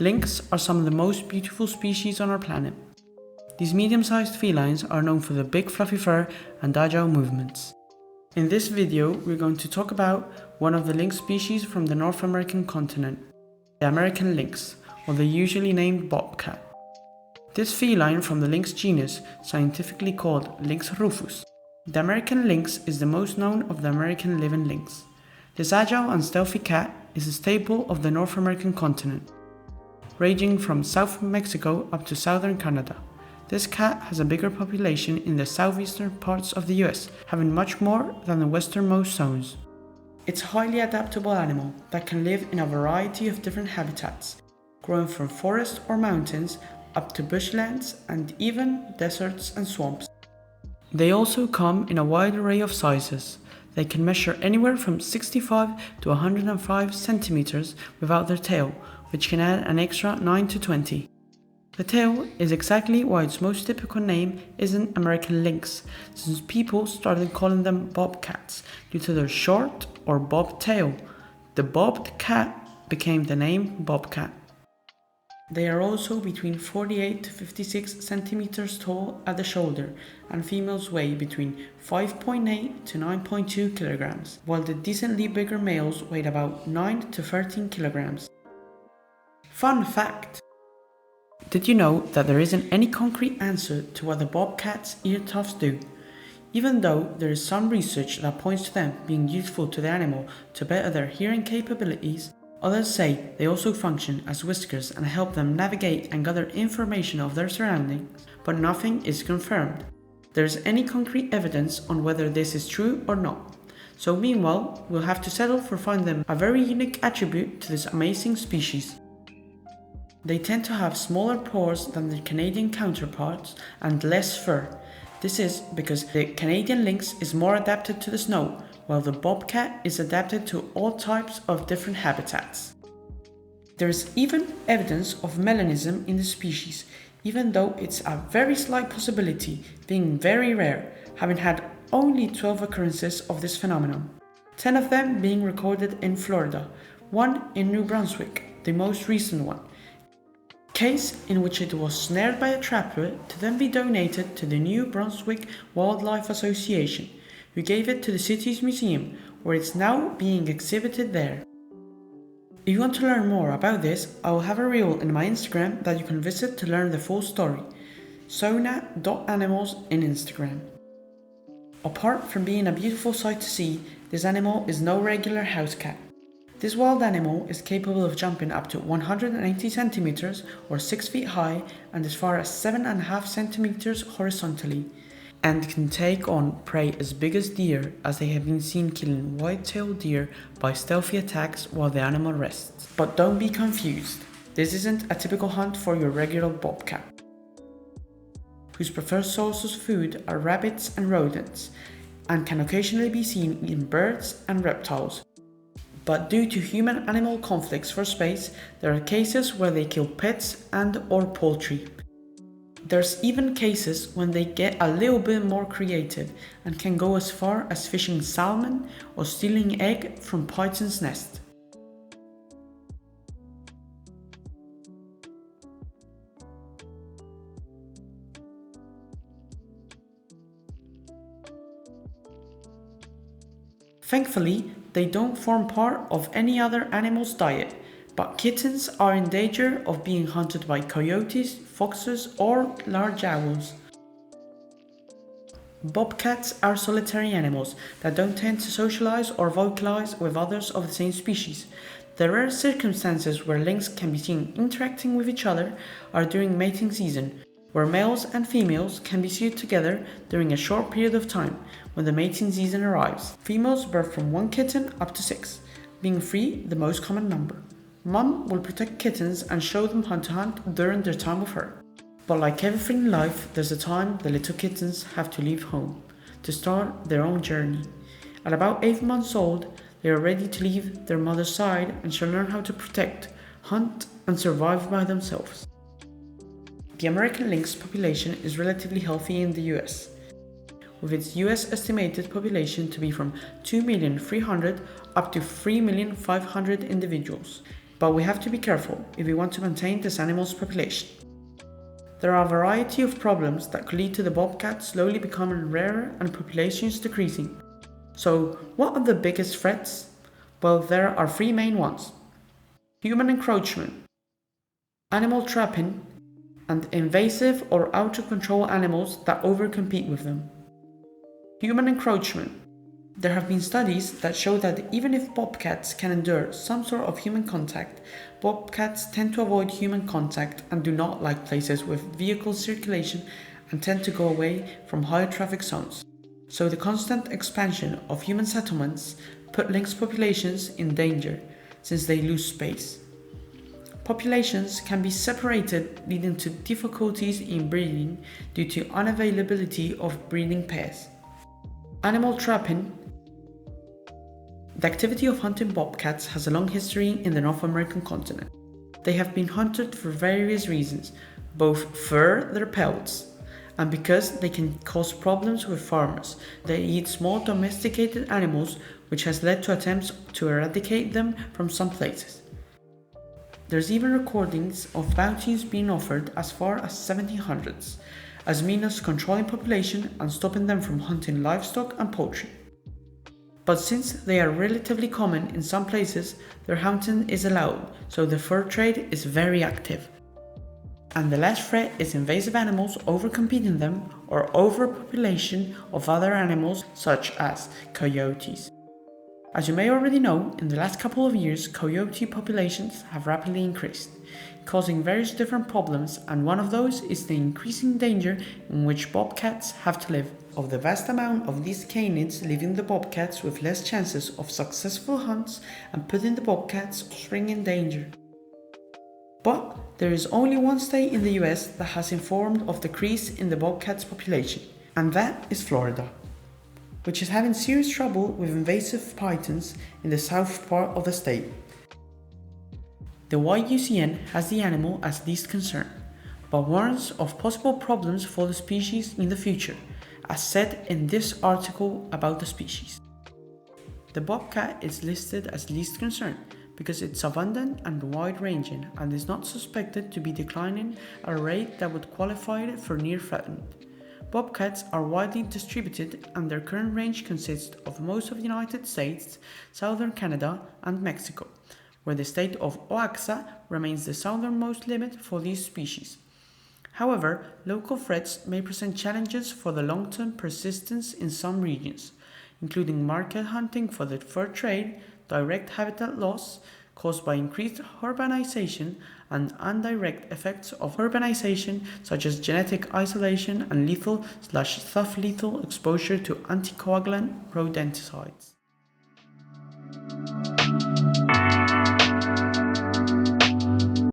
Lynx are some of the most beautiful species on our planet. These medium-sized felines are known for their big fluffy fur and agile movements. In this video, we're going to talk about one of the lynx species from the North American continent, the American lynx, or the usually named bobcat. This feline from the lynx genus, scientifically called Lynx rufus. The American lynx is the most known of the American living lynx. This agile and stealthy cat is a staple of the North American continent, ranging from South Mexico up to southern Canada. This cat has a bigger population in the southeastern parts of the US, having much more than the westernmost zones. It's a highly adaptable animal that can live in a variety of different habitats, growing from forest or mountains up to bushlands and even deserts and swamps. They also come in a wide array of sizes. They can measure anywhere from 65 to 105 centimeters without their tail, which can add an extra 9 to 20. The tail is exactly why its most typical name isn't American lynx, since people started calling them bobcats due to their short or bobbed tail. The bobbed cat became the name bobcat. They are also between 48 to 56 centimeters tall at the shoulder, and females weigh between 5.8 to 9.2 kilograms, while the decently bigger males weigh about 9 to 13 kilograms. Fun fact! Did you know that there isn't any concrete answer to what the bobcat's ear tufts do? Even though there is some research that points to them being useful to the animal to better their hearing capabilities, others say they also function as whiskers and help them navigate and gather information of their surroundings, but nothing is confirmed. There is any concrete evidence on whether this is true or not. So meanwhile, we'll have to settle for finding them a very unique attribute to this amazing species. They tend to have smaller paws than their Canadian counterparts and less fur. This is because the Canadian lynx is more adapted to the snow, while the bobcat is adapted to all types of different habitats. There is even evidence of melanism in the species, even though it's a very slight possibility, being very rare, having had only 12 occurrences of this phenomenon, 10 of them being recorded in Florida, one in New Brunswick, the most recent one, case in which it was snared by a trapper to then be donated to the New Brunswick Wildlife Association, who gave it to the city's museum, where it's now being exhibited there. If you want to learn more about this, I will have a reel in my Instagram that you can visit to learn the full story. Zouna.animals in Instagram. Apart from being a beautiful sight to see, this animal is no regular house cat. This wild animal is capable of jumping up to 180 centimeters or 6 feet high and as far as 7.5 centimeters horizontally, and can take on prey as big as deer, as they have been seen killing white-tailed deer by stealthy attacks while the animal rests. But don't be confused, this isn't a typical hunt for your regular bobcat, whose preferred sources of food are rabbits and rodents, and can occasionally be seen eating birds and reptiles. But due to human-animal conflicts for space, there are cases where they kill pets and/or poultry. There's even cases when they get a little bit more creative and can go as far as fishing salmon or stealing egg from python's nest. Thankfully, they don't form part of any other animal's diet, but kittens are in danger of being hunted by coyotes, foxes, or large owls. Bobcats are solitary animals that don't tend to socialize or vocalize with others of the same species. The rare circumstances where lynx can be seen interacting with each other are during mating season, where males and females can be seen together during a short period of time when the mating season arrives. Females birth from 1 kitten up to 6, being 3 the most common number. Mom will protect kittens and show them how to hunt during their time with her. But like everything in life, there's a time the little kittens have to leave home to start their own journey. At about 8 months old, they are ready to leave their mother's side and shall learn how to protect, hunt, and survive by themselves. The American lynx population is relatively healthy in the US, with its US estimated population to be from 2,300,000 up to 3,500,000 individuals. but we have to be careful if we want to maintain this animal's population. There are a variety of problems that could lead to the bobcat slowly becoming rarer and populations decreasing. So, what are the biggest threats? Well, there are three main ones: human encroachment, animal trapping, and invasive or out of control animals that overcompete with them. Human encroachment. There have been studies that show that even if bobcats can endure some sort of human contact, bobcats tend to avoid human contact and do not like places with vehicle circulation and tend to go away from higher traffic zones. So the constant expansion of human settlements put lynx populations in danger since they lose space. Populations can be separated, leading to difficulties in breeding due to unavailability of breeding pairs. Animal trapping. The activity of hunting bobcats has a long history in the North American continent. They have been hunted for various reasons, both for their pelts and because they can cause problems with farmers. They eat small domesticated animals, which has led to attempts to eradicate them from some places. There's even recordings of bounties being offered as far as 1700s, as means of controlling population and stopping them from hunting livestock and poultry. But since they are relatively common in some places, their hunting is allowed, so the fur trade is very active. And the last threat is invasive animals overcompeting them or overpopulation of other animals such as coyotes. As you may already know, in the last couple of years, coyote populations have rapidly increased, causing various different problems, and one of those is the increasing danger in which bobcats have to live. Of the vast amount of these canids, leaving the bobcats with less chances of successful hunts and putting the bobcats' offspring in danger. But there is only one state in the US that has informed of the decrease in the bobcats' population, and that is Florida, which is having serious trouble with invasive pythons in the south part of the state. The IUCN has the animal as least concern, but warns of possible problems for the species in the future, as said in this article about the species. The bobcat is listed as least concern because it's abundant and wide-ranging and is not suspected to be declining at a rate that would qualify it for near threatened. Bobcats are widely distributed and their current range consists of most of the United States, southern Canada, and Mexico, where the state of Oaxaca remains the southernmost limit for these species. However, local threats may present challenges for the long-term persistence in some regions, including market hunting for the fur trade, direct habitat loss caused by increased urbanization, and indirect effects of urbanization such as genetic isolation and lethal/sublethal exposure to anticoagulant rodenticides.